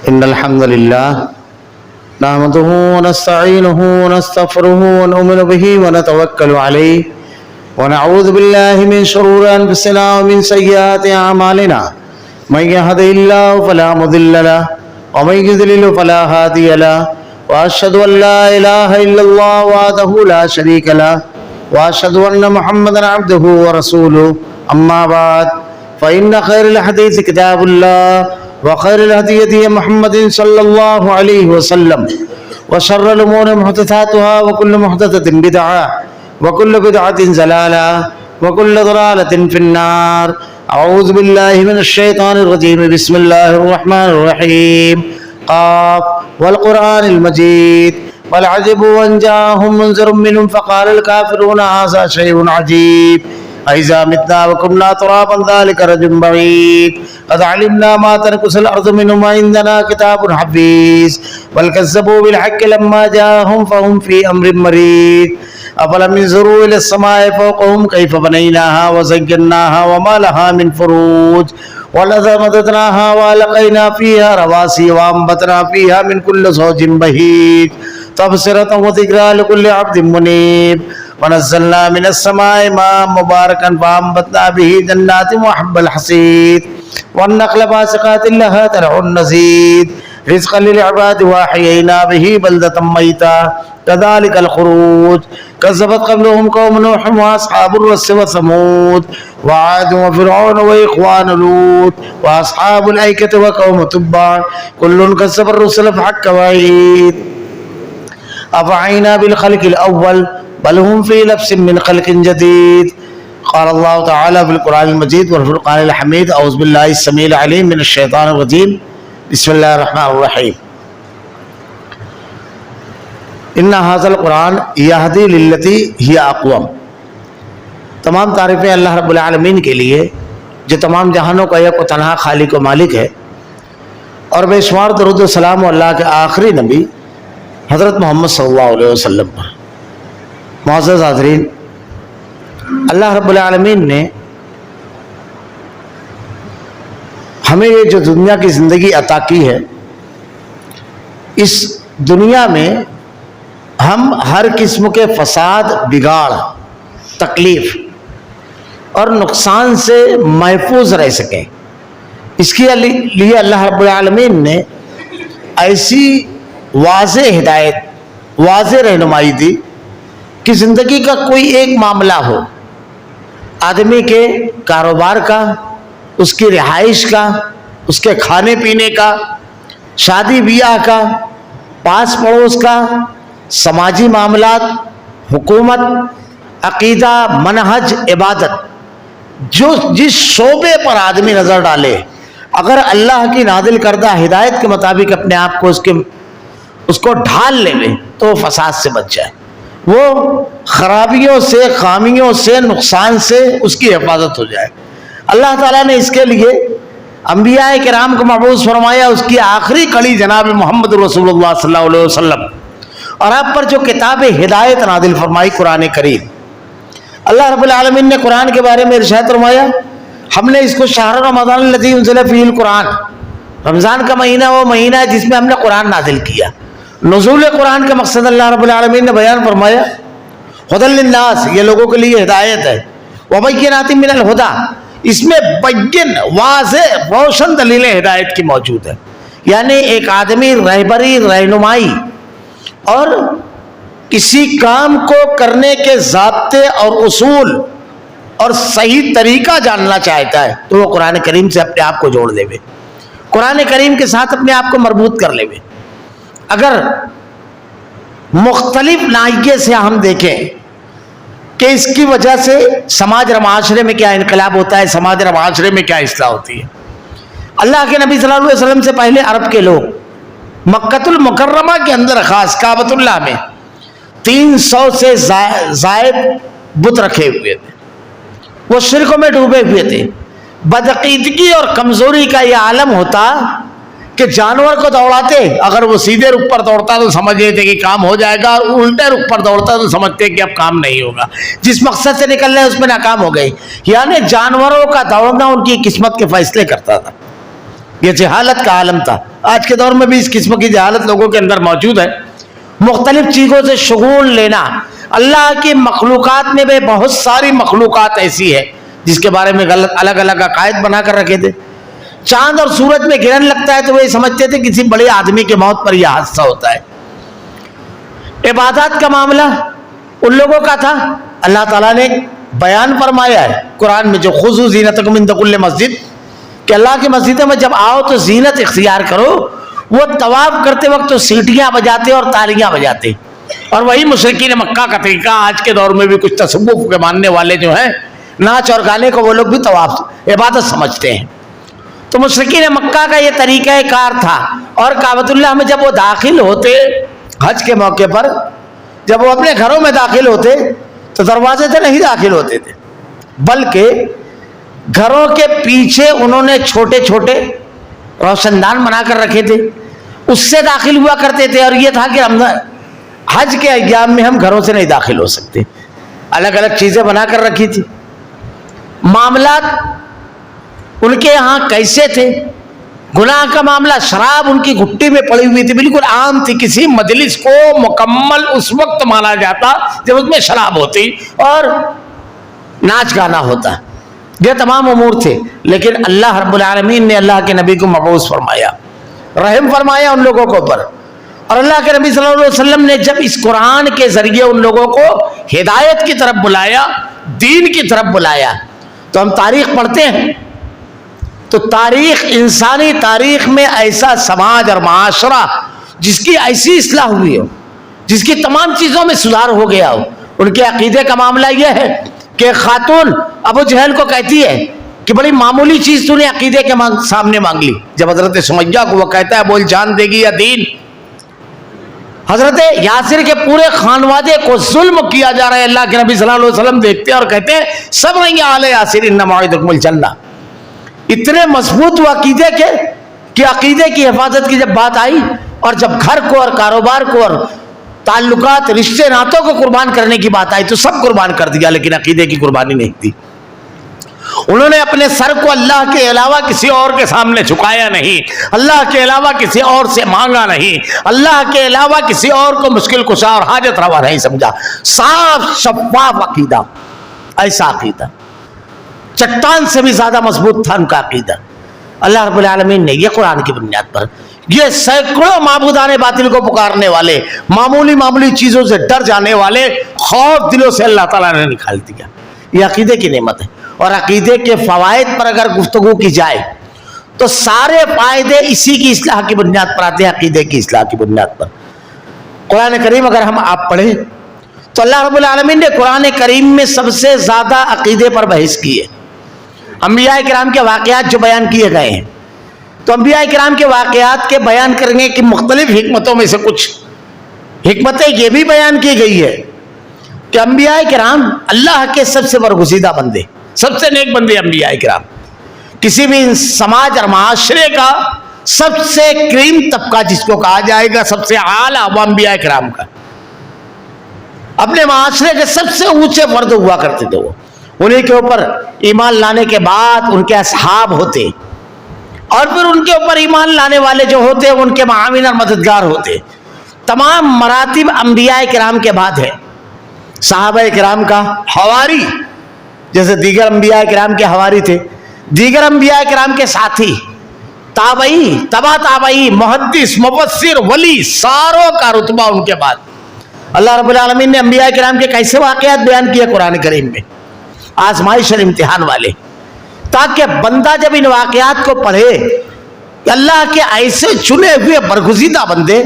إن الحمد لله نحمده ونستعينه ونستغفره ونؤمن به ونتوكل عليه ونعوذ بالله من شرور أنفسنا ومن سيئات أعمالنا من يهده الله فلا مضل له ومن يضلل فلا هادي له وأشهد أن لا إله إلا الله وحده لا شريك له وأشهد أن محمدا عبده ورسوله أما بعد فإن خير الحديث كتاب الله وخير الهدي هدي محمد صلى الله عليه وسلم وشر الأمور محدثاتها وكل محدثة بدعة وكل بدعة ضلالة وكل ضلالة في النار. أعوذ بالله من الشيطان الرجيم. بسم الله الرحمن الرحيم. قاف والقرآن المجيد بل عجبوا أن جاءهم منذر منهم فقال الكافرون هذا شيء عجيب أإذا متنا وكنا ترابا ذلك رجل بعيد قد علمنا ما تنقص الأرض منهم وعندنا كتاب حفيظ بل كذبوا بالحق لما جاءهم فهم في أمر مريض أفلم ينظروا إلى السماء فوقهم كيف بنيناها وزيناها وما لها من فروج والأرض مددناها وألقينا فيها رواسي وأنبتنا فيها من كل زوج بهيج تبصرة وذكرى لكل عبد منيب ونزلنا من السماء ماء مباركا فأنبتنا به جنات وحب الحصيد والنخل باسقات لها ترع النزيد رزقا للعباد وأحيينا به بلدة ميتا كذلك الخروج كذبت قبلهم قوم نوح وأصحاب الرس وثمود وعاد وفرعون وإخوان لوط وأصحاب الأيكة وقوم تبع كل كذب الرسل فحق وعيد أفعينا بالخلق الأول بل هم في لبس من خلق جديد. قال الله تعالى في القرآن المجيد والفرقان الحميد. أعوذ بالله السميع العليم من الشيطان الرجيم. بسم الله الرحمن الرحيم. إن هذا القرآن يهدي للتي هي أقوم. تمام تعریفیں اللہ رب العالمین کے لیے جو تمام جہانوں کا یک و تنہا خالق و مالک ہے، اور بے شمار درود و سلام اللہ کے آخری نبی حضرت محمد صلی اللہ علیہ وسلم پر. معزز حاضرین، اللہ رب العالمین نے ہمیں یہ جو دنیا کی زندگی عطا کی ہے، اس دنیا میں ہم ہر قسم کے فساد، بگاڑ، تکلیف اور نقصان سے محفوظ رہ سکیں، اس کے لیے اللہ رب العالمین نے ایسی واضح ہدایت، واضح رہنمائی دی کہ زندگی کا کوئی ایک معاملہ ہو، آدمی کے کاروبار کا، اس کی رہائش کا، اس کے کھانے پینے کا، شادی بیاہ کا، پاس پڑوس کا، سماجی معاملات، حکومت، عقیدہ، منہج، عبادت، جو جس شعبے پر آدمی نظر ڈالے، اگر اللہ کی نازل کردہ ہدایت کے مطابق اپنے آپ کو اس کو ڈھال لے تو فساد سے بچ جائے، وہ خرابیوں سے، خامیوں سے، نقصان سے اس کی حفاظت ہو جائے. اللہ تعالیٰ نے اس کے لیے انبیاء کرام کو مبعوث فرمایا، اس کی آخری کڑی جناب محمد رسول اللہ صلی اللہ علیہ وسلم، اور آپ پر جو کتاب ہدایت نازل فرمائی قرآن کریم. اللہ رب العالمین نے قرآن کے بارے میں ارشاد فرمایا، ہم نے اس کو شہر رمضان الذی انزل فیہ القرآن، رمضان کا مہینہ وہ مہینہ ہے جس میں ہم نے قرآن نازل کیا. نزول قرآن کا مقصد اللہ رب العالمین نے بیان فرمایا، ھدی للناس، یہ لوگوں کے لیے ہدایت ہے، وبینات من الھدی، اس میں بین، واضح، روشن دلیلیں ہدایت کی موجود ہے. یعنی ایک آدمی رہبری، رہنمائی اور کسی کام کو کرنے کے ضابطے اور اصول اور صحیح طریقہ جاننا چاہتا ہے تو وہ قرآن کریم سے اپنے آپ کو جوڑ لے، قرآن کریم کے ساتھ اپنے آپ کو مربوط کر لے. اگر مختلف ناحیے سے ہم دیکھیں کہ اس کی وجہ سے سماج اور معاشرے میں کیا انقلاب ہوتا ہے، سماج اور معاشرے میں کیا اصلاح ہوتی ہے. اللہ کے نبی صلی اللہ علیہ وسلم سے پہلے عرب کے لوگ مکۃ المکرمہ کے اندر، خاص کعبۃ اللہ میں 300 سے زائد بت رکھے ہوئے تھے، وہ شرکوں میں ڈوبے ہوئے تھے. بدعقیدگی اور کمزوری کا یہ عالم ہوتا کہ جانور کو دوڑاتے، اگر وہ سیدھے رخ پر دوڑتا تو سمجھتے تھے کہ کام ہو جائے گا، اور الٹے رخ پر دوڑتا تو سمجھتے کہ اب کام نہیں ہوگا، جس مقصد سے نکل رہے اس میں ناکام ہو گئی. یعنی جانوروں کا دوڑنا ان کی قسمت کے فیصلے کرتا تھا. یہ جہالت کا عالم تھا. آج کے دور میں بھی اس قسم کی جہالت لوگوں کے اندر موجود ہے. مختلف چیزوں سے شغول لینا. اللہ کی مخلوقات میں بھی بہت ساری مخلوقات ایسی ہے جس کے بارے میں غلط الگ الگ عقائد بنا کر رکھے تھے. چاند اور سورج میں گرہن لگتا ہے تو وہ یہ سمجھتے تھے کسی بڑے آدمی کی موت پر یہ حادثہ ہوتا ہے. عبادات کا معاملہ ان لوگوں کا تھا. اللہ تعالیٰ نے بیان فرمایا ہے قرآن میں جو خذوا زینتکم عند کل مسجد کہ اللہ کی مسجدوں میں جب آؤ تو زینت اختیار کرو. وہ طواف کرتے وقت تو سیٹیاں بجاتے اور تالیاں بجاتے. اور وہی مشرکین مکہ کا طریقہ آج کے دور میں بھی کچھ تصوف کے ماننے والے جو ہیں ناچ اور گانے کو وہ لوگ بھی طواف عبادت سمجھتے ہیں. تو مشرکین مکہ کا یہ طریقہ کار تھا. اور کعبۃ اللہ میں جب وہ داخل ہوتے حج کے موقع پر, جب وہ اپنے گھروں میں داخل ہوتے تو دروازے سے نہیں داخل ہوتے تھے, بلکہ گھروں کے پیچھے انہوں نے چھوٹے چھوٹے روشن دان بنا کر رکھے تھے, اس سے داخل ہوا کرتے تھے. اور یہ تھا کہ ہم حج کے ایام میں ہم گھروں سے نہیں داخل ہو سکتے. الگ الگ چیزیں بنا کر رکھی تھی. معاملات ان کے یہاں کیسے تھے؟ گناہ کا معاملہ, شراب ان کی گھٹی میں پڑی ہوئی تھی, بالکل عام تھی. کسی مجلس کو مکمل اس وقت مانا جاتا جب اس میں شراب ہوتی اور ناچ گانا ہوتا. یہ تمام امور تھے. لیکن اللہ رب العالمین نے اللہ کے نبی کو مبعوث فرمایا, رحم فرمایا ان لوگوں کو پر. اور اللہ کے نبی صلی اللہ علیہ وسلم نے جب اس قرآن کے ذریعے ان لوگوں کو ہدایت کی طرف بلایا, دین کی طرف بلایا, تو ہم تاریخ پڑھتے ہیں تو تاریخ, انسانی تاریخ میں ایسا سماج اور معاشرہ جس کی ایسی اصلاح ہوئی ہو, جس کی تمام چیزوں میں سدھار ہو گیا ہو. ان کے عقیدے کا معاملہ یہ ہے کہ خاتون ابو جہل کو کہتی ہے کہ بڑی معمولی چیز تو نے عقیدے کے سامنے مانگ لی. جب حضرت سمیہ کو وہ کہتا ہے بول جان دے گی یا دین, حضرت یاسر کے پورے خانوادے کو ظلم کیا جا رہا ہے, اللہ کے نبی صلی اللہ علیہ وسلم دیکھتے ہیں اور کہتے ہیں سب نہیں آل یاسر ان موعدکم الجنہ. اتنے مضبوط وہ عقیدے کے کہ عقیدے کی حفاظت کی جب بات آئی اور جب گھر کو اور کاروبار کو اور تعلقات رشتے ناتوں کو قربان کرنے کی بات آئی تو سب قربان کر دیا, لیکن عقیدے کی قربانی نہیں تھی. انہوں نے اپنے سر کو اللہ کے علاوہ کسی اور کے سامنے جھکایا نہیں, اللہ کے علاوہ کسی اور سے مانگا نہیں, اللہ کے علاوہ کسی اور کو مشکل کشا اور حاجت روا نہیں سمجھا. صاف شفاف عقیدہ, ایسا عقیدہ چٹان سے بھی زیادہ مضبوط تھا ان کا عقیدہ. اللہ رب العالمین نے یہ قرآن کی بنیاد پر یہ سینکڑوں معبودان باطل کو پکارنے والے, معمولی معمولی چیزوں سے ڈر جانے والے خوف دلوں سے اللہ تعالیٰ نے نکال دیا. یہ عقیدے کی نعمت ہے. اور عقیدے کے فوائد پر اگر گفتگو کی جائے تو سارے فائدے اسی کی اصلاح کی بنیاد پر آتے ہیں, عقیدے کی اصلاح کی بنیاد پر. قرآن کریم اگر ہم آپ پڑھیں تو اللہ رب العالمین نے قرآن کریم میں سب سے زیادہ عقیدے پر بحث کی ہے. انبیاء کرام کے واقعات جو بیان کیے گئے ہیں تو انبیاء کرام کے واقعات کے بیان کرنے کی مختلف حکمتوں میں سے کچھ حکمتیں یہ بھی بیان کی گئی ہے کہ انبیاء کرام اللہ کے سب سے برگزیدہ بندے, سب سے نیک بندے انبیاء کرام. کسی بھی سماج اور معاشرے کا سب سے کریم طبقہ جس کو کہا جائے گا, سب سے اعلیٰ, وہ انبیاء کرام کا. اپنے معاشرے کے سب سے اونچے فرد ہوا کرتے تھے. وہ انہیں کے اوپر ایمان لانے کے بعد ان کے اصحاب ہوتے, اور پھر ان کے اوپر ایمان لانے والے جو ہوتے ان کے معاون اور مددگار ہوتے. تمام مراتب انبیاء کرام کے بعد ہے. صحابہ کرام کا حواری, جیسے دیگر انبیاء کرام کے حواری تھے, دیگر انبیاء کرام کے ساتھی, تابعی, تبا تابعی, محدث, مفسر, ولی, ساروں کا رتبہ ان کے بعد. اللہ رب العالمین نے انبیاء کرام کے کیسے واقعات بیان کیے قرآن کریم میں, آزمائش اور امتحان والے, تاکہ بندہ جب ان واقعات کو پڑھے اللہ کے ایسے چنے ہوئے برگزیدہ بندے,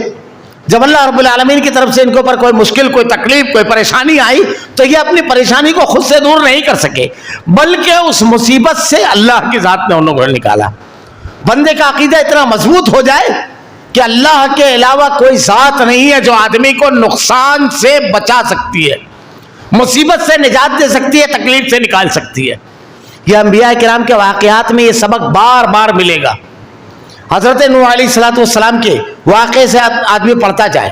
جب اللہ رب العالمین کی طرف سے ان کے اوپر کوئی مشکل, کوئی تکلیف, کوئی پریشانی آئی تو یہ اپنی پریشانی کو خود سے دور نہیں کر سکے, بلکہ اس مصیبت سے اللہ کی ذات نے انہوں کو نکالا. بندے کا عقیدہ اتنا مضبوط ہو جائے کہ اللہ کے علاوہ کوئی ذات نہیں ہے جو آدمی کو نقصان سے بچا سکتی ہے, مصیبت سے نجات دے سکتی ہے, تکلیف سے نکال سکتی ہے. یہ انبیاء کرام کے واقعات میں یہ سبق بار بار ملے گا. حضرت نوح علیہ السلام کے واقعے سے آدمی پڑھتا جائے,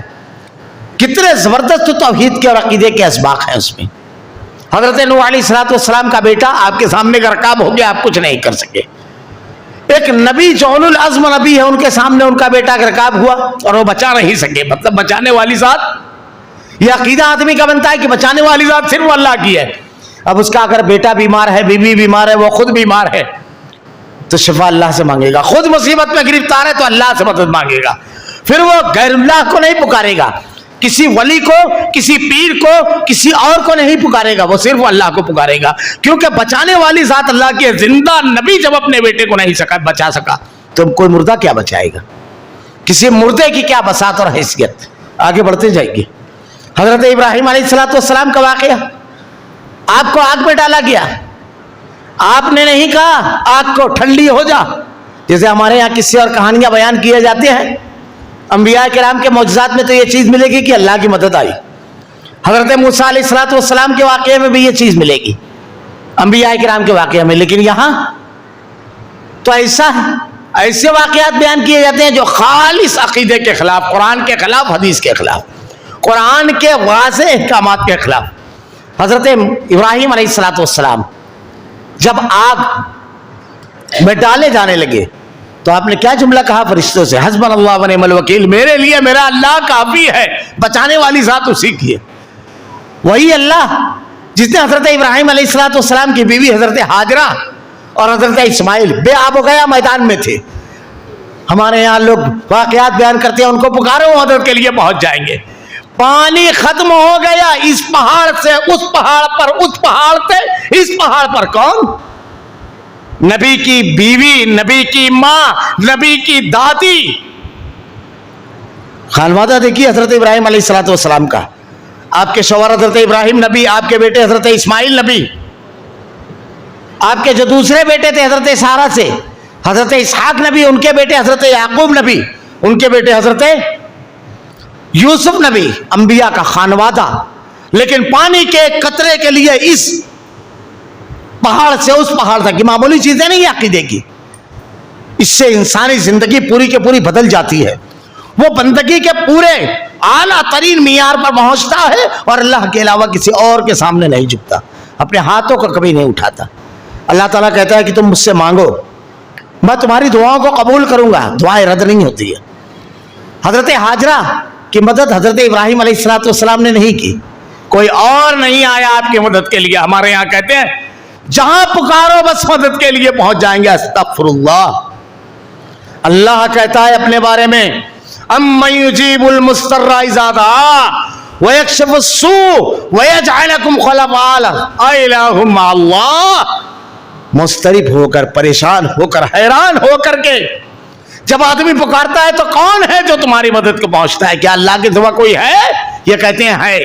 کتنے زبردست توحید کے اور عقیدے کے اسباق ہیں اس میں. حضرت نوح علیہ السلام کا بیٹا آپ کے سامنے کا رکاب ہو گیا, آپ کچھ نہیں کر سکے. ایک نبی جو اولو العزم نبی ہے، ان کے سامنے ان کا بیٹا گرکاب ہوا اور وہ بچا نہیں سکے. مطلب بچانے والی ذات، یہ عقیدہ آدمی کا بنتا ہے کہ بچانے والی ذات صرف اللہ کی ہے. اب اس کا اگر بیٹا بیمار ہے، بیوی بیمار ہے، وہ خود بیمار ہے، تو شفا اللہ سے مانگے گا. خود مصیبت میں گرفتار ہے تو اللہ سے مدد مانگے گا. پھر وہ غیر اللہ کو نہیں پکارے گا، کسی ولی کو، کسی پیر کو، کسی اور کو نہیں پکارے گا، وہ صرف اللہ کو پکارے گا. کیونکہ بچانے والی ذات اللہ کی ہے. زندہ نبی جب اپنے بیٹے کو نہیں بچا سکا تو کوئی مردہ کیا بچائے گا؟ کسی مردے کی کیا بساط اور حیثیت. آگے بڑھتے جائیں گے. حضرت ابراہیم علیہ السلام کا واقعہ، آپ کو آگ میں ڈالا گیا، آپ نے نہیں کہا آگ کو ٹھنڈی ہو جا، جیسے ہمارے یہاں قصے اور کہانیاں بیان کیے جاتے ہیں. انبیاء کرام کے معجزات میں تو یہ چیز ملے گی کہ اللہ کی مدد آئی. حضرت موسیٰ علیہ السلام کے واقعے میں بھی یہ چیز ملے گی، انبیاء کرام کے واقعے میں. لیکن یہاں تو ایسا ہے، ایسے واقعات بیان کیے جاتے ہیں جو خالص عقیدے کے خلاف، قرآن کے خلاف، حدیث کے خلاف، قرآن کے واضح احکامات کے خلاف. حضرت ابراہیم علیہ السلام جب آگ میں ڈالے جانے لگے تو آپ نے کیا جملہ کہا فرشتوں سے؟ حسبنا اللہ و نعم الوکیل، میرے لیے میرا اللہ کافی ہے. بچانے والی ذات اسی کی ہے. وہی اللہ جس نے حضرت ابراہیم علیہ السلام کی بیوی حضرت ہاجرہ اور حضرت اسماعیل بے آب و گیا میدان میں تھے. ہمارے یہاں لوگ واقعات بیان کرتے ہیں، ان کو پکارو وہ مدد کے لیے پہنچ جائیں گے. پانی ختم ہو گیا اس پہاڑ سے اس پہاڑ پر، اس پہاڑ سے اس پہاڑ پر. کون؟ نبی کی بیوی، نبی کی ماں، نبی کی دادی. خانوادہ دیکھیے حضرت ابراہیم علیہ السلام کا. آپ کے شوہر حضرت ابراہیم نبی، آپ کے بیٹے حضرت اسماعیل نبی، آپ کے جو دوسرے بیٹے تھے حضرت سارہ سے حضرت اسحاق نبی، ان کے بیٹے حضرت یعقوب نبی، ان کے بیٹے حضرت یوسف نبی. انبیاء کا خانوادہ. لیکن پانی کے ایک قطرے کے لیے اس پہاڑ سے اس پہاڑ تک، یہ معمولی چیزیں نہیں عقیدے کی. اس سے انسانی زندگی پوری کے پوری بدل جاتی ہے. وہ بندگی کے پورے اعلیٰ ترین معیار پر پہنچتا ہے اور اللہ کے علاوہ کسی اور کے سامنے نہیں جھکتا، اپنے ہاتھوں کو کبھی نہیں اٹھاتا. اللہ تعالیٰ کہتا ہے کہ تم مجھ سے مانگو، میں تمہاری دعاؤں کو قبول کروں گا. دعائیں رد نہیں ہوتی ہے. حضرت ہاجرہ کی مدد حضرت ابراہیم علیہ السلام نے نہیں کی، کوئی اور نہیں آیا آپ کی مدد کے لیے. ہمارے یہاں کہتے ہیں جہاں پکارو بس مدد کے لیے پہنچ جائیں گے. استغفر اللہ. اللہ کہتا ہے اپنے بارے میں امن یجیب المضطر اذا دعا ویکشف السوء ویجعلکم خلفاء الارض االہ مع اللہ. مضطرب ہو کر، پریشان ہو کر، حیران ہو کر کے جب آدمی پکارتا ہے تو کون ہے جو تمہاری مدد کو پہنچتا ہے؟ کیا اللہ کے سوا کوئی ہے؟ یہ کہتے ہیں ہے.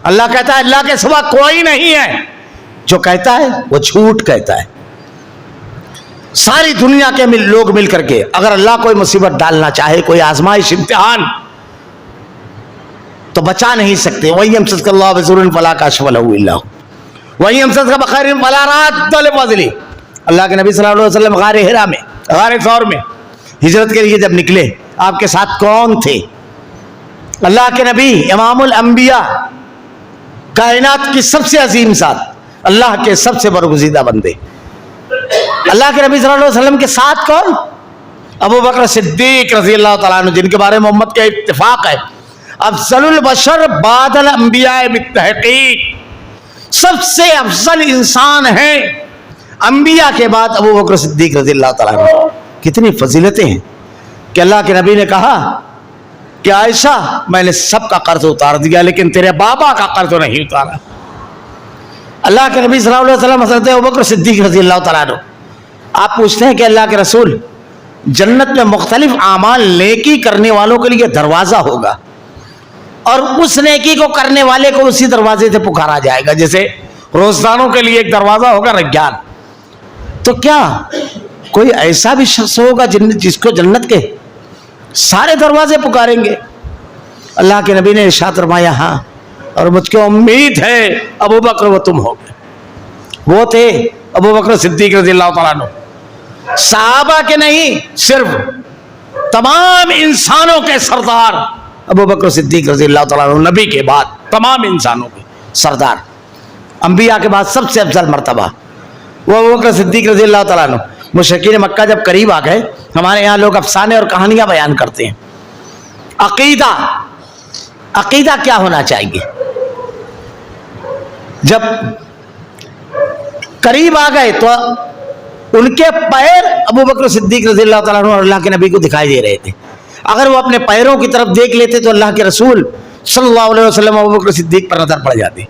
اللہ کہتا ہے اللہ کے سوا کوئی نہیں ہے. جو کہتا ہے وہ جھوٹ کہتا ہے. ساری دنیا کے لوگ مل کر کے اگر اللہ کوئی مصیبت ڈالنا چاہے، کوئی آزمائش، امتحان، تو بچا نہیں سکتے. وَإِن يَمْسَسْكَ اللَّهُ بِضُرٍّ فَلَا كَاشِفَ لَهُ إِلَّا هُوَ وَإِن يَمْسَسْكَ بِخَيْرٍ فَلَا رَادَّ لِفَضْلِهِ. اللہ کے نبی صلی اللہ علیہ وسلم غار ہرا میں، غار ثور میں ہجرت کے لیے جب نکلے، آپ کے ساتھ کون تھے؟ اللہ کے نبی، امام الانبیاء، کائنات کی سب سے عظیم ذات، اللہ کے سب سے برگزیدہ بندے. اللہ کے نبی صلی اللہ علیہ وسلم کے ساتھ کون؟ ابو بکر صدیق رضی اللہ تعالیٰ عنہ، جن کے بارے میں امت کا اتفاق ہے افضل البشر بعد الانبیاء بالتحقیق. سب سے افضل انسان ہیں انبیاء کے بعد ابو بکر صدیق رضی اللہ تعالیٰ عنہ. کتنی فضیلتیں ہیں کہ اللہ کے نبی نے کہا کہ عائشہ میں نے سب کا قرض اتار دیا لیکن تیرے بابا کا قرض نہیں اتارا. اللہ کے نبی صلی اللہ علیہ وسلم حضرت ابوبکر صدیق رضی اللہ تعالیٰ عنہ. آپ پوچھتے ہیں کہ اللہ کے رسول، جنت میں مختلف اعمال نیکی کرنے والوں کے لیے دروازہ ہوگا اور اس نیکی کو کرنے والے کو اسی دروازے سے پکارا جائے گا، جیسے روزداروں کے لیے ایک دروازہ ہوگا ریان. تو کیا کوئی ایسا بھی شخص ہوگا جس کو جنت کے سارے دروازے پکاریں گے؟ اللہ کے نبی نے ارشاد فرمایا ہاں، اور مجھ کو امید ہے ابو بکر وہ تم ہو گے. وہ تھے ابو بکر صدیق رضی اللہ تعالیٰ عنہ. صحابہ کے نہیں، صرف تمام انسانوں کے سردار ابو بکر صدیق رضی اللہ تعالیٰ عنہ. نبی کے بعد تمام انسانوں کے سردار، انبیاء کے بعد سب سے افضل مرتبہ وہ ابو بکر صدیق رضی اللہ تعالیٰ عنہ. مشرکین مکہ جب قریب آ گئے، ہمارے یہاں لوگ افسانے اور کہانیاں بیان کرتے ہیں. عقیدہ کیا ہونا چاہیے؟ جب قریب آ گئے تو ان کے پیر ابو بکر صدیق رضی اللہ تعالیٰ عنہ اور اللہ کے نبی کو دکھائی دے رہے تھے. اگر وہ اپنے پیروں کی طرف دیکھ لیتے تو اللہ کے رسول صلی اللہ علیہ وسلم ابو بکر صدیق پر نظر پڑ جاتی.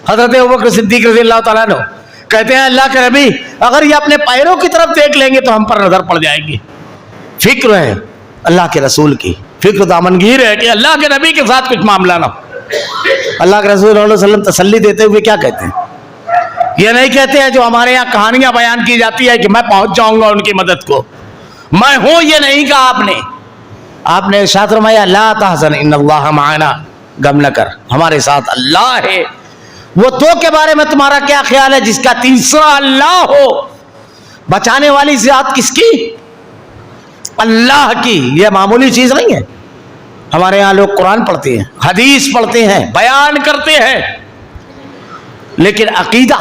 حضرت ابو بکر صدیق رضی اللہ تعالیٰ عنہ کہتے ہیں اللہ کے نبی اگر یہ اپنے پیروں کی طرف دیکھ لیں گے تو ہم پر نظر پڑ جائے گی. فکر ہے اللہ کے رسول کی، فکر دامنگیر ہے کہ اللہ کے نبی کے ساتھ کچھ معاملہ نہ ہو. اللہ کے رسول صلی اللہ علیہ وسلم تسلی دیتے ہوئے کیا کہتے ہیں؟ یہ نہیں کہتے ہیں جو ہمارے یہاں کہانیاں بیان کی جاتی ہے کہ میں پہنچ جاؤں گا ان کی مدد کو، میں ہوں. یہ نہیں کہا آپ نے ارشاد فرمایا لا تحزن ان اللہ معنا، غم نہ کر، ہمارے ساتھ اللہ ہے. وہ دو کے بارے میں تمہارا کیا خیال ہے جس کا تیسرا اللہ ہو؟ بچانے والی ذات کس کی؟ اللہ کی. یہ معمولی چیز نہیں ہے. ہمارے یہاں لوگ قرآن پڑھتے ہیں، حدیث پڑھتے ہیں، بیان کرتے ہیں، لیکن عقیدہ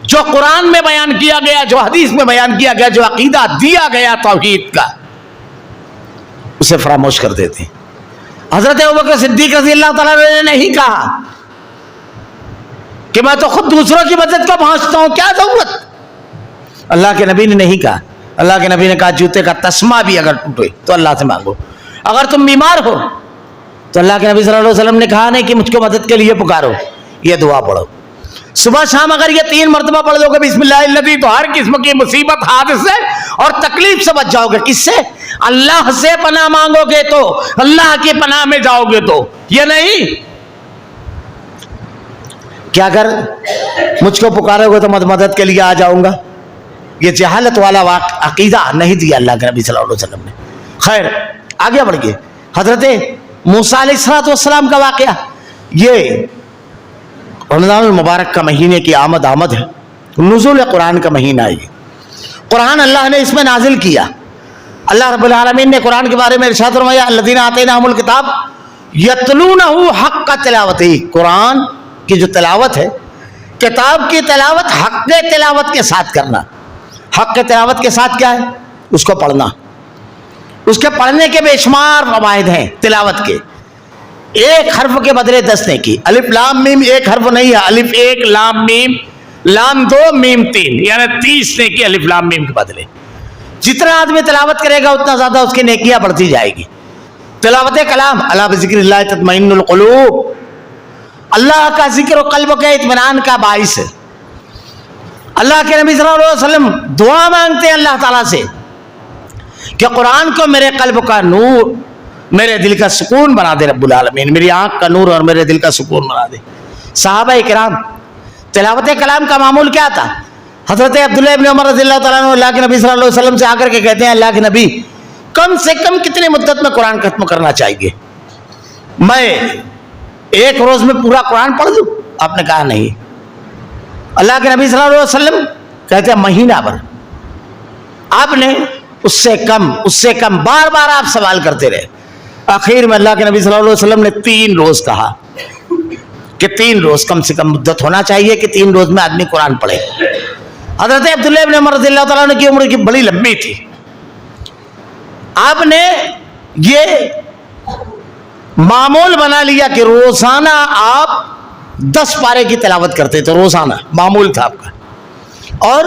جو قرآن میں بیان کیا گیا، جو حدیث میں بیان کیا گیا، جو عقیدہ دیا گیا توحید کا، اسے فراموش کر دیتے ہیں. حضرت ابوبکر صدیق رضی اللہ تعالیٰ نے نہیں کہا کہ میں تو خود دوسروں کی مدد کو پہنچتا ہوں، کیا ضرورت. اللہ کے نبی نے نہیں کہا. اللہ کے نبی نے کہا جوتے کا تسمہ بھی اگر ٹوٹے تو اللہ سے مانگو. اگر تم بیمار ہو تو اللہ کے نبی صلی اللہ علیہ وسلم نے کہا نہیں کہ مجھ کو مدد کے لیے پکارو، یہ دعا پڑھو. صبح شام اگر یہ 3 مرتبہ پڑھ دو گے بسم اللہ الذی، تو ہر قسم کی مصیبت، حادثے اور تکلیف سے بچ جاؤ گے. کس سے؟ اللہ سے پناہ مانگو گے تو، اللہ کی پناہ میں جاؤ گے تو. یہ نہیں کہ اگر مجھ کو پکارو گے تو مدد کے لیے آ جاؤں گا. یہ جہالت والا عقیدہ نہیں دیا اللہ کے نبی صلی اللہ علیہ وسلم نے. خیر آگے بڑھ گئے. حضرت موسیٰ علیہ السلام کا واقعہ، یہ رمضان المبارک کا مہینے کی آمد ہے، نزول قرآن کا مہینہ ہے. قرآن اللہ نے اس میں نازل کیا. اللہ رب العالمین نے قرآن کے بارے میں ارشاد فرمایا الذین آتیناہم الکتاب یتلونہ حق تلاوتہ. قرآن کی جو تلاوت ہے، کتاب کی تلاوت حق تلاوت کے ساتھ کرنا. حق تلاوت کے ساتھ کیا ہے؟ اس کو پڑھنا. اس کے پڑھنے کے بے شمار فوائد ہیں تلاوت کے. ایک حرف کے بدلے 10 نیکی. الف لام میم ایک حرف نہیں ہے، الف 1 لام میم، لام 2 میم 3، یعنی 30 نیکی الف لام میم کے بدلے. جتنا آدمی تلاوت کرے گا اتنا زیادہ اس کی نیکیاں بڑھتی جائے گی. تلاوت کلام، الا بذکر اللہ تطمئن القلوب، اللہ کا ذکر و قلب کے اطمینان کا باعث ہے. اللہ کے نبی صلی اللہ علیہ وسلم دعا مانگتے ہیں اللہ تعالیٰ سے کہ قرآن کو میرے قلب کا نور، میرے دل کا سکون بنا دے رب العالمین، میری آنکھ کا نور اور میرے دل کا سکون بنا دے. صحابہ کرام تلاوت کلام کا معمول کیا تھا؟ حضرت عبداللہ ابن عمر رضی اللہ تعالیٰ عنہ اللہ کے نبی صلی اللہ علیہ وسلم سے آ کر کے کہتے ہیں اللہ کے نبی کم سے کم کتنی مدت میں قرآن ختم کرنا چاہیے؟ میں ایک روز میں پورا قرآن پڑھ دوں؟ آپ نے کہا نہیں. اللہ کے نبی صلی اللہ علیہ وسلم کہتے ہیں مہینہ بھر. آپ نے اس سے کم بار بار آپ سوال کرتے رہے. آخر میں اللہ کے نبی صلی اللہ علیہ وسلم نے 3 روز کہا کہ 3 روز کم سے کم مدت ہونا چاہیے کہ 3 روز میں آدمی قرآن پڑھے. حضرت عبداللہ ابن عمر رضی اللہ تعالیٰ عنہ کی عمر کی بڑی لمبی تھی. آپ نے یہ معمول بنا لیا کہ روزانہ آپ 10 پارے کی تلاوت کرتے تھے، روزانہ معمول تھا آپ کا. اور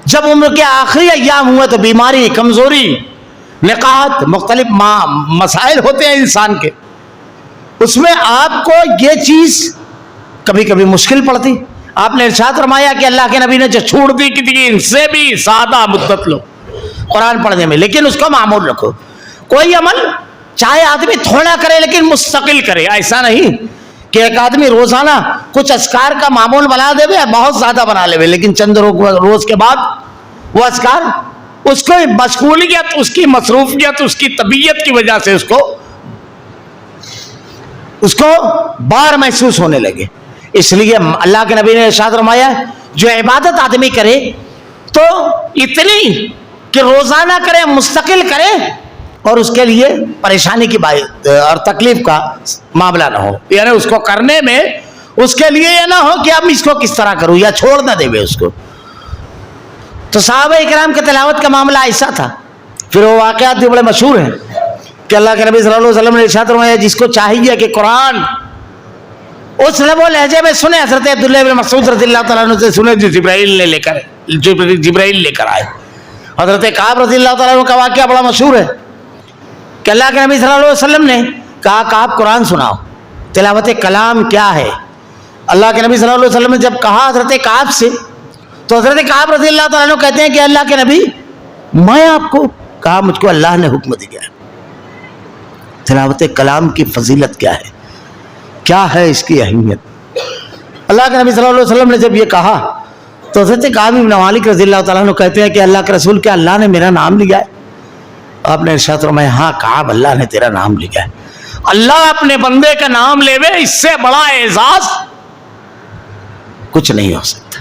جب عمر کے آخری ایام ہوئے تو بیماری، کمزوری، نقاہت، مختلف مسائل ہوتے ہیں انسان کے، اس میں آپ کو یہ چیز کبھی کبھی مشکل پڑتی. آپ نے ارشاد فرمایا کہ اللہ کے نبی نے جو چھوڑ دی کہ ان سے بھی زیادہ مدت لو قرآن پڑھنے میں، لیکن اس کو معمول رکھو. کوئی عمل چاہے آدمی تھوڑا کرے لیکن مستقل کرے. ایسا نہیں کہ ایک آدمی روزانہ کچھ اذکار کا معمول بنا دے، بہت زیادہ بنا لے، لیکن چند روز کے بعد وہ اذکار اس کو مشغولیت، اس کی مصروفیت، اس کی طبیعت کی وجہ سے اس کو بار محسوس ہونے لگے. اس لیے اللہ کے نبی نے ارشاد فرمایا جو عبادت آدمی کرے تو اتنی کہ روزانہ کرے، مستقل کرے، اور اس کے لیے پریشانی کی بات اور تکلیف کا معاملہ نہ ہو. یعنی اس کو کرنے میں اس کے لیے یہ نہ ہو کہ اب اس کو کس طرح کروں یا چھوڑ نہ دے اس کو. تو صحابہ اکرام کے تلاوت کا معاملہ ایسا تھا. پھر وہ واقعات بھی بڑے مشہور ہیں کہ اللہ کے نبی صلی اللہ علیہ وسلم نے ارشاد فرمایا جس کو چاہیے کہ قرآن اس لب و لہجے میں سنے. حضرت عبداللہ بن مسعود رضی اللہ تعالیٰ عنہ سے سنے جو جبرائیل لے کر آئے. حضرت کعب رضی اللہ تعالیٰ عنہ کا واقعہ بڑا مشہور ہے کہ اللہ کے نبی صلی اللہ علیہ وسلم نے کہا کعب قرآن سناؤ, تلاوت کلام کیا ہے. اللہ کے نبی صلی اللہ علیہ وسلم نے جب کہا حضرت کعب سے تو حضرت کعب رضی اللہ تعالیٰ عنہ کہتے ہیں کہ اللہ کے نبی میں آپ کو کہا مجھ کو اللہ نے حکم دیا ہے. تلاوت کلام کی فضیلت کیا ہے, کیا ہے اس کی اہمیت. اللہ کے نبی صلی اللہ علیہ وسلم نے جب یہ کہا تو حضرت کعب بن مالک رضی اللہ تعالیٰ عنہ کہتے ہیں کہ اللہ کے رسول کیا اللہ نے میرا نام لیا ہے. آپ نے ارشاد فرمایا ہاں کعب اللہ نے تیرا نام لیا ہے. اللہ اپنے بندے کا نام لے وے اس سے بڑا اعزاز کچھ نہیں ہو سکتا.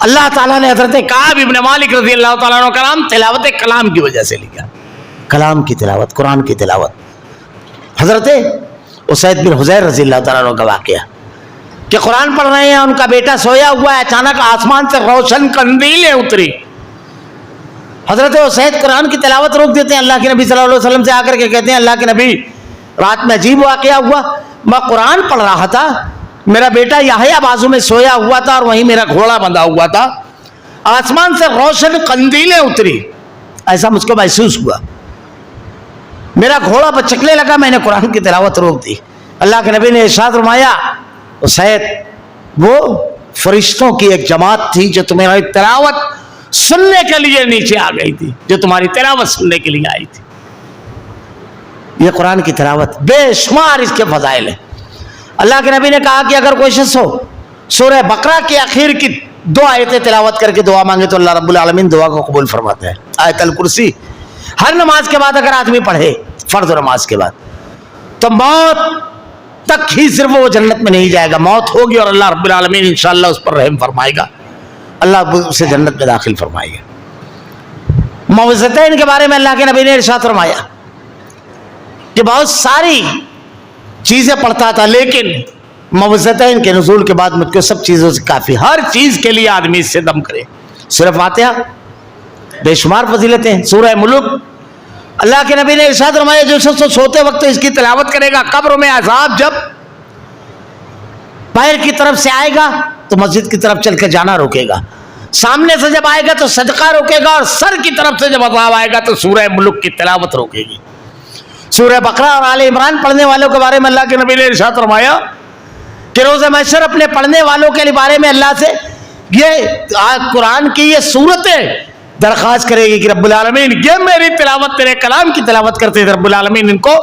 اللہ تعالیٰ نے حضرت کعب بن مالک رضی اللہ تعالیٰ عنہ کا نام تلاوت کلام کی وجہ سے لیا. کلام کی تلاوت, قرآن کی تلاوت. حضرت اسید بن حضیر رضی اللہ تعالیٰ عنہ کا واقعہ کہ قرآن پڑھ رہے ہیں, ان کا بیٹا سویا ہوا ہے, اچانک آسمان سے روشن قندیلیں اتری. حضرت اسید قرآن کی تلاوت روک دیتے ہیں. اللہ کے نبی صلی اللہ علیہ وسلم سے آ کر کے کہتے ہیں اللہ کے نبی رات میں عجیب واقعہ ہوا, میں قرآن پڑھ رہا تھا, میرا بیٹا یحییٰ بازو میں سویا ہوا تھا اور وہیں میرا گھوڑا بندھا ہوا تھا, آسمان سے روشن قندیلیں اتری, ایسا مجھ کو محسوس ہوا, میرا گھوڑا بچکنے لگا, میں نے قرآن کی تلاوت روک دی. اللہ کے نبی نے ارشاد فرمایا اسید وہ فرشتوں کی ایک جماعت تھی جو تمہاری تلاوت سننے کے لیے نیچے آ گئی تھی, جو تمہاری تلاوت سننے کے لیے آئی تھی. یہ قرآن کی تلاوت بے شمار اس کے فضائل ہیں. اللہ کے نبی نے کہا کہ اگر کوئی شخص ہو سورہ بقرہ کے آخر کی 2 آیتیں تلاوت کر کے دعا مانگے تو اللہ رب العالمین دعا کو قبول فرماتا ہے. آیت الکرسی ہر نماز کے بعد اگر آدمی پڑھے, فرض نماز کے بعد, تو موت تک ہی صرف وہ جنت میں نہیں جائے گا, موت ہوگی اور اللہ رب العالمین انشاءاللہ اس پر رحم فرمائے گا, اللہ اسے جنت میں داخل فرمائے گا. معوذتین کے بارے میں اللہ کے نبی نے ارشاد فرمایا کہ بہت ساری چیزیں پڑھتا تھا لیکن معوذتین کے نزول کے بعد مجھ کو سب چیزوں سے کافی, ہر چیز کے لیے آدمی اس سے دم کرے. سورہ فاتحہ بے شمار فضیلتیں ہیں. سورہ ملک اللہ کے نبی نے ارشاد فرمایا جو شخص سوتے وقت اس کی تلاوت کرے گا, قبر میں عذاب جب پیر کی طرف سے آئے گا تو مسجد کی طرف چل کے جانا روکے گا, سامنے سے جب آئے گا تو صدقہ روکے گا, اور سر کی طرف سے جب عذاب آئے گا تو سورہ ملک کی تلاوت روکے گی. سورہ بقرہ اور آل عمران پڑھنے والوں کے بارے میں اللہ کے نبی نے ارشاد فرمایا کہ روز محشر اپنے پڑھنے والوں کے بارے میں اللہ سے یہ قرآن کی یہ صورتیں درخواست کرے گی کہ رب العالمین یہ میری تلاوت تیرے کلام کی تلاوت کرتے ہیں, رب العالمین ان کو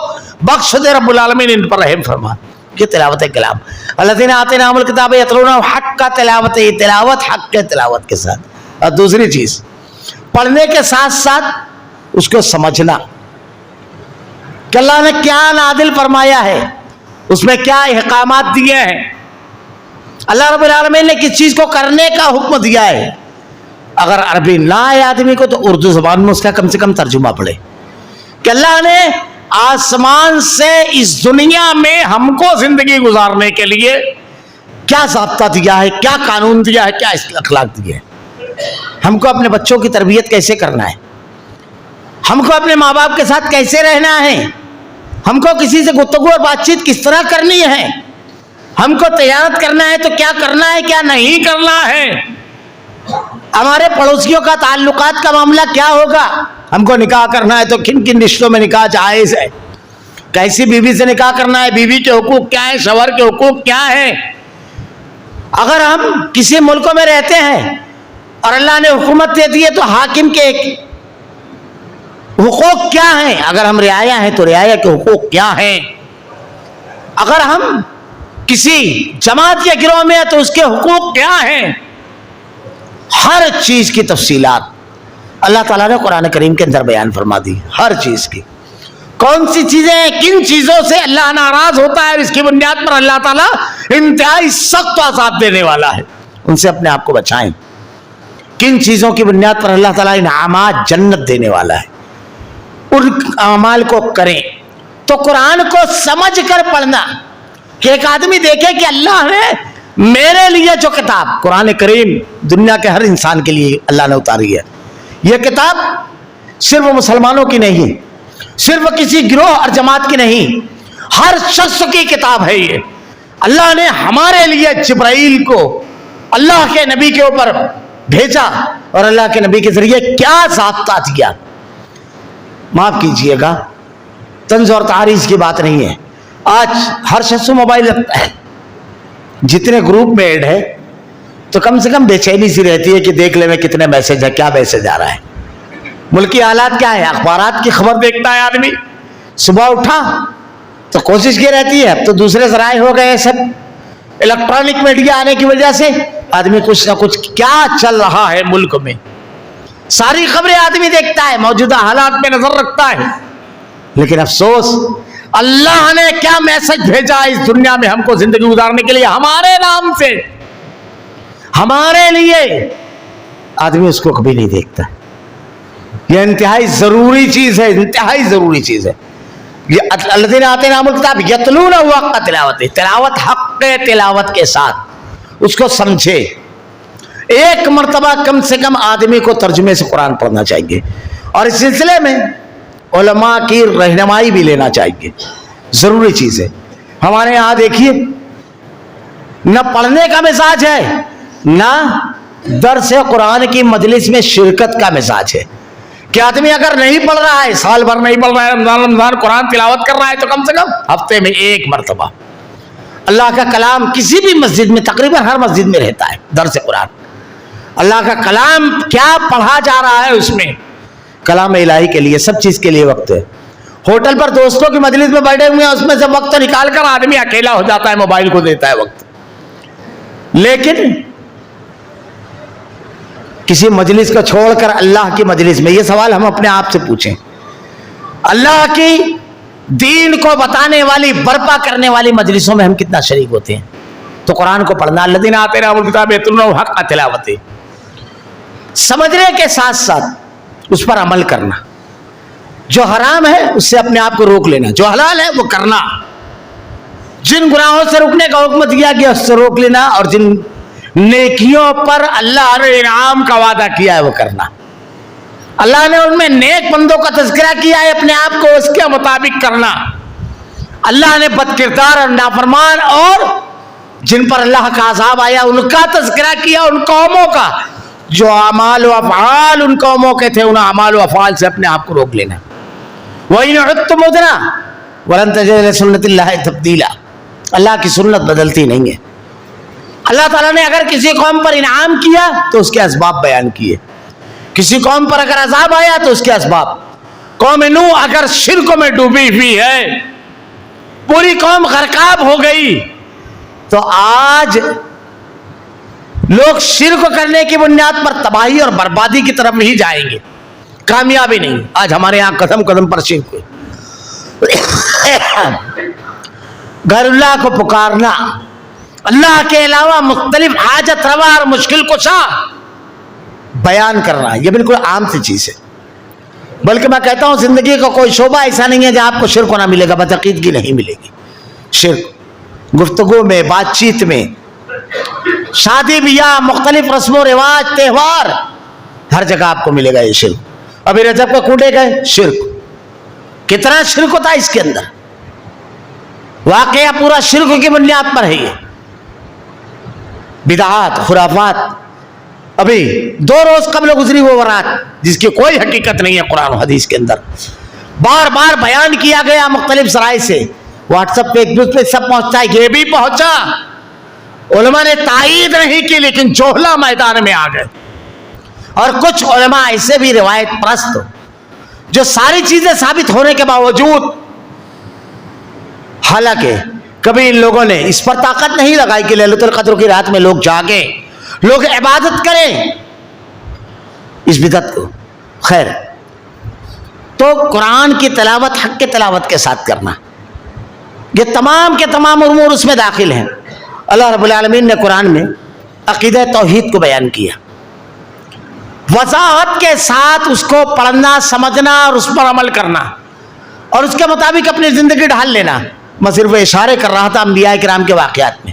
بخش دے, رب العالمین ان پر رحم فرما. یہ تلاوت کلام. الذین آتیناہم الکتاب یتلونہ حق کا تلاوت, یہ تلاوت حق کے تلاوت کے ساتھ. اور دوسری چیز پڑھنے کے ساتھ ساتھ اس کو سمجھنا کہ اللہ نے کیا نازل فرمایا ہے, اس میں کیا احکامات دیے ہیں, اللہ رب العالمین نے کس چیز کو کرنے کا حکم دیا ہے. اگر عربی نہ آئے آدمی کو تو اردو زبان میں اس کا کم سے کم ترجمہ پڑھے کہ اللہ نے آسمان سے اس دنیا میں ہم کو زندگی گزارنے کے لیے کیا ضابطہ دیا ہے, کیا قانون دیا ہے, کیا اخلاق دیا ہے, ہم کو اپنے بچوں کی تربیت کیسے کرنا ہے, ہم کو اپنے ماں باپ کے ساتھ کیسے رہنا ہے, ہم کو کسی سے گفتگو اور بات چیت کس طرح کرنی ہے, ہم کو تجارت کرنا ہے تو کیا کرنا ہے کیا نہیں کرنا ہے, ہمارے پڑوسیوں کا تعلقات کا معاملہ کیا ہوگا, ہم کو نکاح کرنا ہے تو کن کن رشتوں میں نکاح جائز ہے, کیسی بیوی سے نکاح کرنا ہے, بیوی کے حقوق کیا ہیں, شوہر کے حقوق کیا ہیں. اگر ہم کسی ملکوں میں رہتے ہیں اور اللہ نے حکومت دے دی ہے تو حاکم کے حقوق کیا ہیں, اگر ہم رعایا ہیں تو رعایا کے حقوق کیا ہیں, اگر ہم کسی جماعت یا گروہ میں ہیں تو اس کے حقوق کیا ہیں, ہر چیز کی تفصیلات اللہ تعالیٰ نے قرآن کریم کے اندر بیان فرما دی. ہر چیز کی کون سی چیزیں ہیں, کن چیزوں سے اللہ ناراض ہوتا ہے اور اس کی بنیاد پر اللہ تعالیٰ انتہائی سخت عذاب دینے والا ہے, ان سے اپنے آپ کو بچائیں. کن چیزوں کی بنیاد پر اللہ تعالیٰ انعامات جنت دینے والا ہے, ان اعمال کو کریں. تو قرآن کو سمجھ کر پڑھنا کہ ایک آدمی دیکھے کہ اللہ نے میرے لیے جو کتاب قرآن کریم دنیا کے ہر انسان کے لیے اللہ نے اتاری ہے، یہ کتاب صرف مسلمانوں کی نہیں، صرف کسی گروہ اور جماعت کی نہیں، ہر شخص کی کتاب ہے یہ۔ اللہ نے ہمارے لیے جبرائیل کو اللہ کے نبی کے اوپر بھیجا اور اللہ کے نبی کے ذریعے کیا ضابطہ دیا۔ معاف کیجئے گا، طنز اور تعریض کی بات نہیں ہے، آج ہر شخص موبائل رکھتا ہے، جتنے گروپ میں ایڈ ہے تو کم سے کم بے چینی سی رہتی ہے کہ دیکھ لے میں کتنے میسج ہے، کیا میسج آ رہا ہے، ملکی حالات کیا ہے، اخبارات کی خبر دیکھتا ہے آدمی۔ صبح اٹھا تو کوشش یہ رہتی ہے، اب تو دوسرے ذرائع ہو گئے سب، الیکٹرانک میڈیا آنے کی وجہ سے آدمی کچھ نہ کچھ کیا چل رہا ہے ملک میں، ساری خبریں آدمی دیکھتا ہے، موجودہ حالات پہ نظر رکھتا ہے۔ لیکن افسوس، اللہ نے کیا میسج بھیجا اس دنیا میں ہم کو زندگی گزارنے کے لیے ہمارے نام سے، ہمارے لیے، آدمی اس کو کبھی نہیں دیکھتا۔ یہ انتہائی ضروری چیز ہے، انتہائی ضروری چیز ہے۔ یہ الذین آتیناہم الکتاب یتلونہ حق تلاوتہ، تلاوت حق تلاوت کے ساتھ اس کو سمجھے۔ ایک مرتبہ کم سے کم آدمی کو ترجمے سے قرآن پڑھنا چاہیے، اور اس سلسلے میں علماء کی رہنمائی بھی لینا چاہیے، ضروری چیز ہے۔ ہمارے یہاں دیکھیے نہ پڑھنے کا مزاج ہے، نہ درس قرآن کی مجلس میں شرکت کا مزاج ہے کہ آدمی اگر نہیں پڑھ رہا ہے، سال بھر نہیں پڑھ رہا ہے، رمضان قرآن تلاوت کر رہا ہے، تو کم سے کم ہفتے میں ایک مرتبہ اللہ کا کلام کسی بھی مسجد میں، تقریباً ہر مسجد میں رہتا ہے درس قرآن، اللہ کا کلام کیا پڑھا جا رہا ہے، اس میں کلام الہی کے لیے سب چیز کے لیے وقت ہے۔ ہوٹل پر دوستوں کی مجلس میں بیٹھے ہوئے ہیں، اس میں سے وقت نکال کر آدمی اکیلا ہو جاتا ہے، موبائل کو دیتا ہے وقت۔ لیکن کسی مجلس کو چھوڑ کر اللہ کی مجلس میں، یہ سوال ہم اپنے آپ سے پوچھیں، اللہ کی دین کو بتانے والی، برپا کرنے والی مجلسوں میں ہم کتنا شریک ہوتے ہیں؟ تو قرآن کو پڑھنا، الذین آتیناہم الکتاب یتلونہ حق تلاوتہ، سمجھنے کے ساتھ ساتھ اس پر عمل کرنا، جو حرام ہے اس سے اپنے آپ کو روک لینا، جو حلال ہے وہ کرنا، جن گناہوں سے رکنے کا حکم دیا گیا اس سے روک لینا، اور جن نیکیوں پر اللہ نے انعام کا وعدہ کیا ہے وہ کرنا۔ اللہ نے ان میں نیک بندوں کا تذکرہ کیا ہے، اپنے آپ کو اس کے مطابق کرنا۔ اللہ نے بد کردار اور نافرمان اور جن پر اللہ کا عذاب آیا ان کا تذکرہ کیا، ان قوموں کا جو اعمال و افعال ان قوموں کے تھے، ان اعمال و افعال سے اپنے آپ کو روک لینا۔ وَإِنْ عُدْتُمْ عُدْنَا وَلَنْ تَجِدَ لِسُنَّتِ اللَّهِ تَبْدِيلًا، اللہ کی سنت بدلتی نہیں ہے۔ اللہ تعالیٰ نے اگر کسی قوم پر انعام کیا تو اس کے اسباب بیان کیے، کسی قوم پر اگر عذاب آیا تو اس کے اسباب۔ قوم نوح اگر شرک میں ڈوبی ہوئی ہے، پوری قوم غرقاب ہو گئی، تو آج لوگ شرک کرنے کی بنیاد پر تباہی اور بربادی کی طرف ہی جائیں گے، کامیابی نہیں۔ آج ہمارے یہاں قدم قدم پر شرک ہوئے، غیر اللہ کو پکارنا، اللہ کے علاوہ مختلف حاجت روا اور مشکل کشا بیان کرنا، یہ بالکل عام سی چیز ہے۔ بلکہ میں کہتا ہوں زندگی کا کوئی شعبہ ایسا نہیں ہے جہاں آپ کو شرک ہونا ملے گا، بدعقیدگی نہیں ملے گی۔ شرک گفتگو میں، بات چیت میں، شادی بیاہ، مختلف رسم و رواج، تہوار، ہر جگہ آپ کو ملے گا یہ شرک۔ ابھی رجب کا کوٹے گئے، شرک، کتنا شرک ہوتا ہے اس کے اندر، واقعہ پورا شرک کی بنیاد پر ہے یہ، بدعات، خرافات۔ ابھی 2 روز قبل گزری وہ برات جس کی کوئی حقیقت نہیں ہے قرآن و حدیث کے اندر، بار بار بیان کیا گیا مختلف ذرائع سے، واٹس ایپ پہ، فیس بک پہ سب پہنچتا ہے، یہ بھی پہنچا، علماء نے تائید نہیں کی، لیکن جوہلا میدان میں آ گئے۔ اور کچھ علماء ایسے بھی روایت پرست جو ساری چیزیں ثابت ہونے کے باوجود، حالانکہ کبھی ان لوگوں نے اس پر طاقت نہیں لگائی کہ لیلۃ القدر کی رات میں لوگ جاگیں، لوگ عبادت کریں اس بدعت کو۔ خیر، تو قرآن کی تلاوت حق کے تلاوت کے ساتھ کرنا، یہ تمام کے تمام امور اس میں داخل ہیں۔ اللہ رب العالمین نے قرآن میں عقیدہ توحید کو بیان کیا، وضاحت کے ساتھ اس کو پڑھنا، سمجھنا اور اس پر عمل کرنا، اور اس کے مطابق اپنی زندگی ڈھال لینا۔ میں صرف اشارے کر رہا تھا انبیاء کرام کے واقعات میں،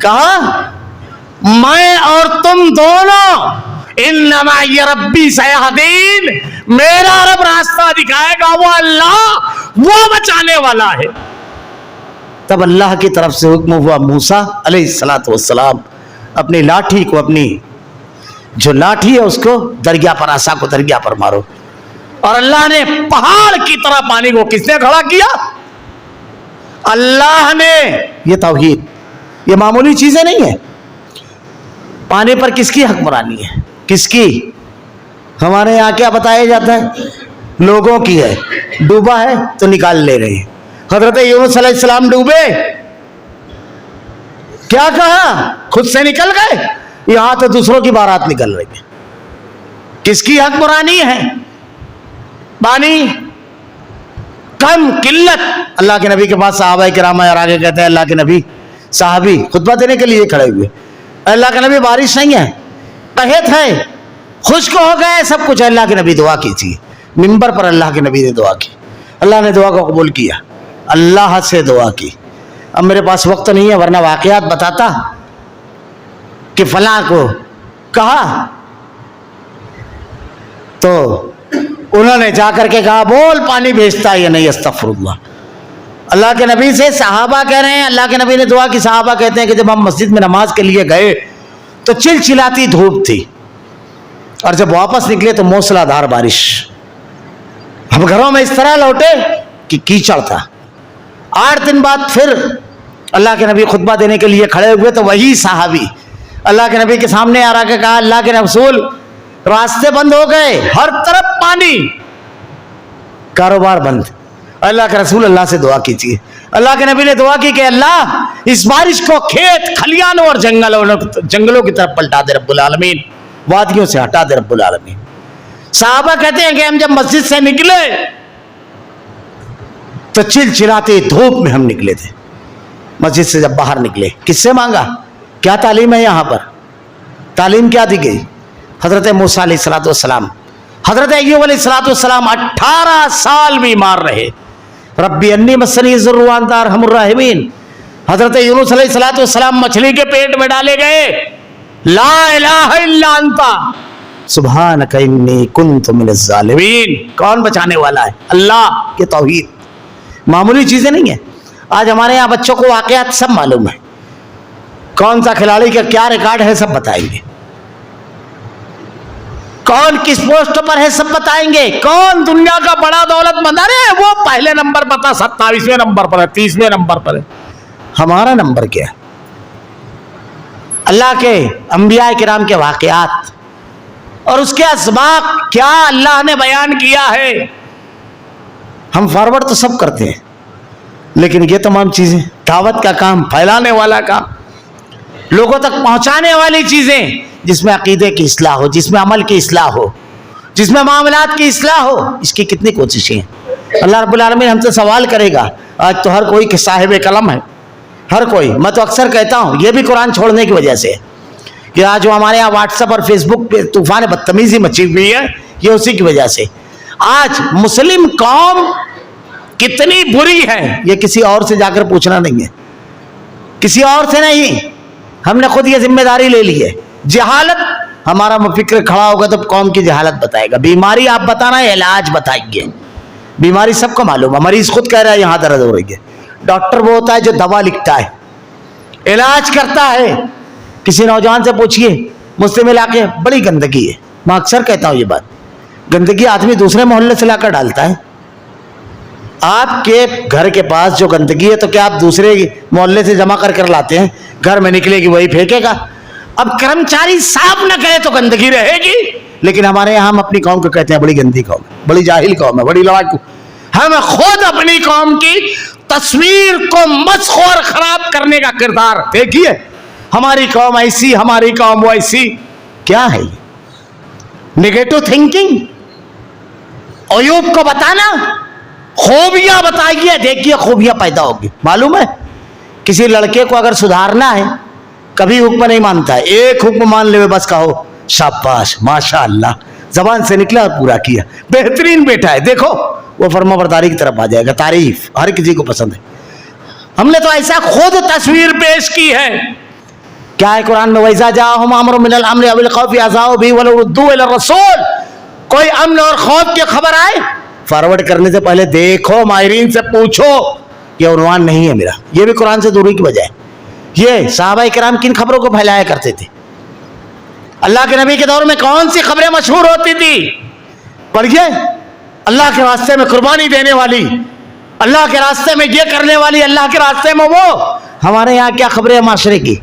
کہا میں اور تم دونوں انما یہ ربی سیہدین، میرا رب راستہ دکھائے گا، وہ اللہ وہ بچانے والا ہے۔ تب اللہ کی طرف سے حکم ہوا موسیٰ علیہ السلام اپنی لاٹھی کو، اپنی جو لاٹھی ہے اس کو دریا پر، عصا کو دریا پر مارو، اور اللہ نے پہاڑ کی طرح پانی کو کس نے کھڑا کیا؟ اللہ نے۔ یہ توحید، یہ معمولی چیزیں نہیں ہیں۔ پانی پر کس کی حکمرانی ہے؟ کس کی؟ ہمارے یہاں کیا بتایا جاتا ہے؟ لوگوں کی ہے، ڈوبا ہے تو نکال لے رہے ہیں۔ حضرت یونس علیہ السلام ڈوبے، کیا کہا؟ خود سے نکل گئے، یہاں تو دوسروں کی بارات نکل رہی ہے۔ کس کی حکمرانی ہے؟ پانی کم قلت۔ اللہ کے نبی کے پاس صحابہ کرام اور آگے کہتے ہیں اللہ کے نبی، صحابی خطبہ دینے کے لیے کھڑے ہوئے، اللہ کے نبی بارش نہیں ہے، قحط ہے، خشک ہو گئے سب کچھ۔ اللہ کے نبی دعا کیجیے، منبر پر اللہ کے نبی نے دعا کی، اللہ نے دعا کو قبول کیا، اللہ سے دعا کی۔ اب میرے پاس وقت نہیں ہے ورنہ واقعات بتاتا کہ فلاں کو کہا، تو انہوں نے جا کر کے کہا بول پانی بھیجتا ہے یا نہیں؟ استغفر اللہ۔ اللہ کے نبی سے صحابہ کہہ رہے ہیں، اللہ کے نبی نے دعا کی۔ صحابہ کہتے ہیں کہ جب ہم مسجد میں نماز کے لیے گئے تو چلچلاتی دھوپ تھی، اور جب واپس نکلے تو موسلا دھار بارش۔ ہم گھروں میں اس طرح لوٹے کہ کیچڑ تھا۔ 8 دن بعد پھر اللہ کے نبی خطبہ دینے کے لیے کھڑے ہوئے تو وہی صحابی اللہ کے نبی کے سامنے آ رہا کے کہا اللہ کے رسول راستے بند ہو گئے، ہر طرف پانی، کاروبار بند۔ اللہ کے رسول اللہ سے دعا کیجیے۔ اللہ کے نبی نے دعا کی کہ اللہ اس بارش کو کھیت کھلیانوں اور جنگلوں کی طرف پلٹا دے رب العالمین، وادیوں سے ہٹا دے رب العالمین۔ صحابہ کہتے ہیں کہ ہم جب مسجد سے نکلے تو چلچلاتے دھوپ میں ہم نکلے تھے۔ مسجد سے جب باہر نکلے کس سے مانگا؟ کیا تعلیم ہے یہاں پر؟ تعلیم کیا دی گئی؟ حضرت موسیٰ علیہ السلام، حضرت ایوب علیہ السلام 18 سال بیمار رہے۔ ربی انی مسنی الضر وانت ارحم الراحمین۔ حضرت یونس علیہ السلام مچھلی کے پیٹ میں ڈالے گئے، لا الہ الا انت سبحانک انی کنت من الظالمین۔ کون بچانے والا ہے؟ اللہ کے توحید، معمولی چیزیں نہیں ہیں۔ آج ہمارے یہاں بچوں کو واقعات سب معلوم ہے، کون سا کھلاڑی کا کیا ریکارڈ ہے سب بتائیں گے، کون کس پوسٹ پر ہے سب بتائیں گے، کون دنیا کا بڑا دولت مند ہے وہ پہلے نمبر پر تھا، 27ویں نمبر پر ہے، 30ویں نمبر پر ہے۔ ہمارا نمبر کیا ہے؟ اللہ کے انبیاء کرام کے واقعات اور اس کے اسباق کیا اللہ نے بیان کیا ہے۔ ہم فارورڈ تو سب کرتے ہیں، لیکن یہ تمام چیزیں، دعوت کا کام، پھیلانے والا کام، لوگوں تک پہنچانے والی چیزیں، جس میں عقیدے کی اصلاح ہو، جس میں عمل کی اصلاح ہو، جس میں معاملات کی اصلاح ہو، اس کی کتنی کوششیں ہیں۔ اللہ رب العالمین ہم سے سوال کرے گا۔ آج تو ہر کوئی صاحب قلم ہے، ہر کوئی۔ میں تو اکثر کہتا ہوں یہ بھی قرآن چھوڑنے کی وجہ سے کہ آج جو ہمارے یہاں واٹس ایپ اور فیس بک پہ طوفان بدتمیزی مچی ہوئی ہے، یہ اسی کی وجہ سے۔ آج مسلم قوم کتنی بری ہے یہ کسی اور سے جا کر پوچھنا نہیں ہے، کسی اور سے نہیں، ہم نے خود یہ ذمہ داری لے لی ہے۔ جہالت، ہمارا فکر کھڑا ہوگا تو قوم کی جہالت بتائے گا۔ بیماری آپ بتانا ہے، علاج بتائیے۔ بیماری سب کو معلوم ہے، مریض خود کہہ رہا ہے یہاں درد ہو رہی ہے، ڈاکٹر وہ ہوتا ہے جو دوا لکھتا ہے، علاج کرتا ہے۔ کسی نوجوان سے پوچھئے مسلم علاقے بڑی گندگی ہے، میں اکثر کہتا ہوں یہ بات، گندگی آدمی دوسرے محلے سے لا کر ڈالتا ہے۔ آپ کے گھر کے پاس جو گندگی ہے تو کیا آپ دوسرے محلے سے جمع کر کر لاتے ہیں؟ گھر میں نکلے گی وہی پھینکے گا۔ اب کرمچاری صاف نہ کرے تو گندگی رہے گی۔ لیکن ہمارے یہاں ہم اپنی قوم کو کہتے ہیں بڑی گندی قوم ہے، بڑی جاہل قوم ہے، بڑی لڑاکو۔ ہم خود اپنی قوم کی تصویر کو مسخ اور خراب کرنے کا کردار دیکھیے، ہماری قوم ایسی، ہماری قوم ویسی۔ کیا ہے یہ نگیٹو تھنکنگ؟ عیوب کو بتانا، خوبیاں بتائیے، دیکھیے خوبیاں پیدا ہوگی۔ معلوم ہے کسی لڑکے کو اگر سدھارنا ہے کبھی حکم نہیں مانتا ہے، ایک حکم مان لے بس کہو شاباش ماشاء اللہ، زبان سے نکلا اور پورا کیا، بہترین بیٹا ہے، دیکھو وہ فرما برداری کی طرف آ جائے گا۔ تعریف ہر کسی کو پسند ہے۔ ہم نے تو ایسا خود تصویر پیش کی ہے کیا ہے قرآن میں وَإِذَا جَاءَهُمْ أَمْرٌ مِّنَ الْأَمْرِ أَوِ الْخَوْفِ أَذَاعُوا بِهِ وَلَوْ رُدُّوهُ إِلَى الرَّسُولِ، کوئی امن اور خوف کی خبر آئے فارورڈ کرنے سے پہلے دیکھو، ماہرین سے پوچھو. یہ عنوان نہیں ہے میرا، یہ بھی قرآن سے دوری کی وجہ ہے. یہ صحابہ کرام کن خبروں کو پھیلایا کرتے تھے؟ اللہ کے نبی کے دور میں کون سی خبریں مشہور ہوتی تھی؟ پڑھیے، اللہ کے راستے میں قربانی دینے والی، اللہ کے راستے میں یہ کرنے والی، اللہ کے راستے میں وہ. ہمارے یہاں کیا خبریں معاشرے کی؟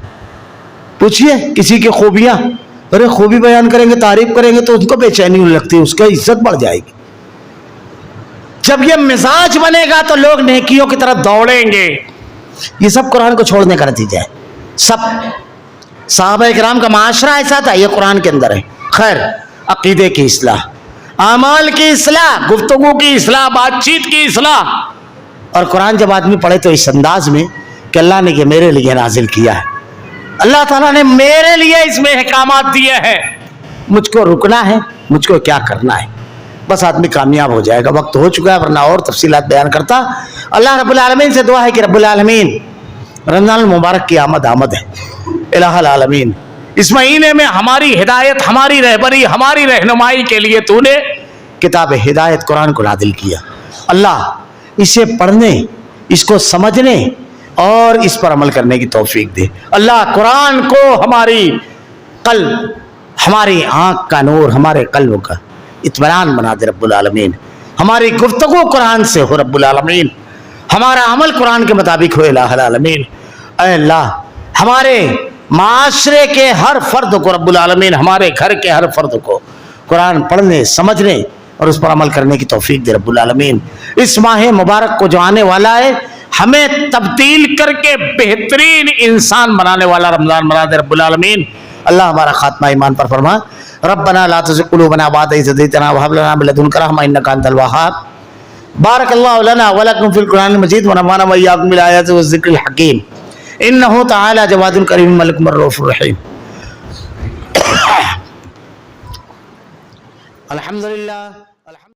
پوچھئے کسی کی خوبیاں، ارے خوبی بیان کریں گے، تعریف کریں گے تو اس کو بے چینی ہونے لگتی ہے، اس کا عزت بڑھ جائے گی. جب یہ مزاج بنے گا تو لوگ نیکیوں کی طرف دوڑیں گے. یہ سب قرآن کو چھوڑنے کا نتیجہ ہے. سب صحابہ کرام کا معاشرہ ایسا تھا، یہ قرآن کے اندر ہے. خیر، عقیدے کی اصلاح، اعمال کی اصلاح، گفتگو کی اصلاح، بات چیت کی اصلاح. اور قرآن جب آدمی پڑھے تو اس انداز میں کہ اللہ نے یہ میرے لیے نازل کیا ہے، اللہ تعالیٰ نے میرے لیے اس میں احکامات دیے ہیں، مجھ کو رکنا ہے، مجھ کو کیا کرنا ہے، بس آدمی کامیاب ہو جائے گا. وقت ہو چکا ہے ورنہ اور تفصیلات بیان کرتا. اللہ رب العالمین سے دعا ہے کہ رب العالمین رمضان المبارک کی آمد ہے. الہ العالمین، اس مہینے میں ہماری ہدایت، ہماری رہبری، ہماری رہنمائی کے لیے تو نے کتاب ہدایت قرآن کو نازل کیا. اللہ اسے پڑھنے، اس کو سمجھنے اور اس پر عمل کرنے کی توفیق دے. اللہ قرآن کو ہماری قلب، ہماری آنکھ کا نور، ہمارے قلب کا اطمینان بنا دے رب العالمین. ہماری گفتگو قرآن سے ہو رب العالمین، ہمارا عمل قرآن کے مطابق ہو الہ العالمین. اے اللہ ہمارے معاشرے کے ہر فرد کو رب العالمین، ہمارے گھر کے ہر فرد کو قرآن پڑھنے، سمجھنے اور اس پر عمل کرنے کی توفیق دے رب العالمین. اس ماہ مبارک کو جو آنے والا ہے ہمیں تبدیل کر کے بہترین انسان بنانے والا رمضان بنا دے رب العالمین. اللہ ہمارا خاتمہ ایمان پر فرما. ربنا لا تزغ قلوبنا بعد إذ هديتنا وهب لنا من لدنك رحمة إنك أنت الوهاب. بارك الله لنا ولكم في القرآن المجيد ونفعنا وإياكم بالآيات والذكر الحكيم. إنه تعالى جواد كريم ملك رؤوف رحيم. الحمد لله.